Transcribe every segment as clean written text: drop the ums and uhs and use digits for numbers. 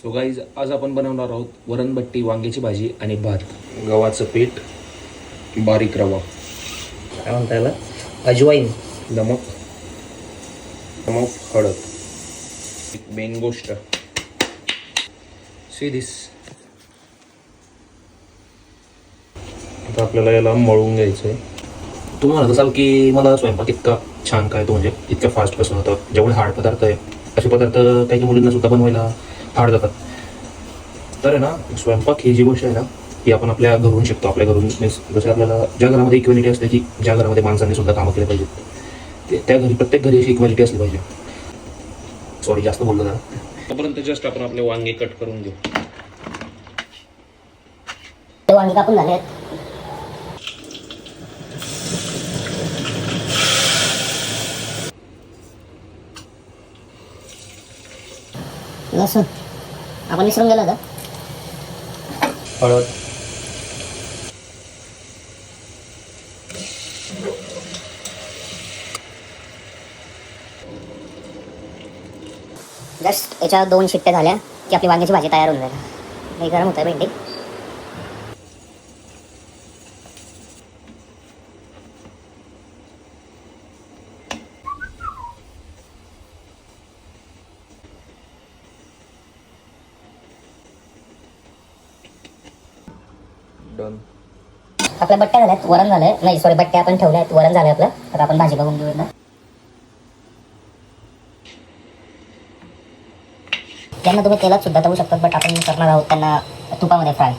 So guys आज आपण बनवणार आहोत वरणबट्टी, वांग्याची भाजी आणि भात. गव्हाचं पीठ, बारीक रवा, काय म्हणता याला, अजवाईन, नमक, हळद. एक मेन गोष्ट, सी दिस. आता आपल्याला याला मळून घ्यायचं आहे. तुम्ही म्हणत असाल की मला स्वयंपाक इतका छान काय तो, म्हणजे इतक्या फास्ट कसं होतं, जेवढे हार्ड पदार्थ आहे असे पदार्थ काही काही मुलींना सुद्धा बनवायला हार्ड जातात. तर आहे ना, स्वयंपाक ही जी गोष्ट आहे ना, ही आपण आपल्या घरून शिकतो. आपल्या घरून मीन्स जसं आपल्याला ज्या घरामध्ये इक्वॅलिटी असते की ज्या घरामध्ये माणसांनी सुद्धा कामं केली पाहिजेत, त्या घरी प्रत्येक घरी अशी इक्वॅलिटी असली पाहिजे. सॉरी, जास्त बोललो ना. तोपर्यंत जस्ट आपण आपले वांगे कट करून घेऊ. वांगे कापून झाले आहेत. लसूण आपण विसरून गेलो होतो. हळद, जस्ट याच्या 2 शिट्ट्या झाल्या की आपली वांग्याची भाजी तयार होऊन जाईल. हे गरम होतं भेंडी. डन. आपल्या बट्ट्या झाल्यात, वरण झालंय. नाही सॉरी, बट्ट्या आपण ठेवल्या आहेत, वरण झालंय आपलं. आता आपण भाजी बघून घेऊ. त्यांना तुम्ही तेलात सुद्धा तळू शकतात, बट आपण करणार आहोत त्यांना तुपामध्ये फ्राय.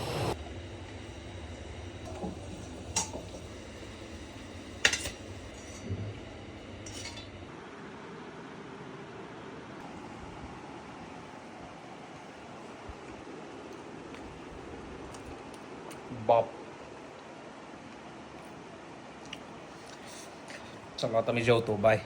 बाप. चला आता मी जेवतो. बाय.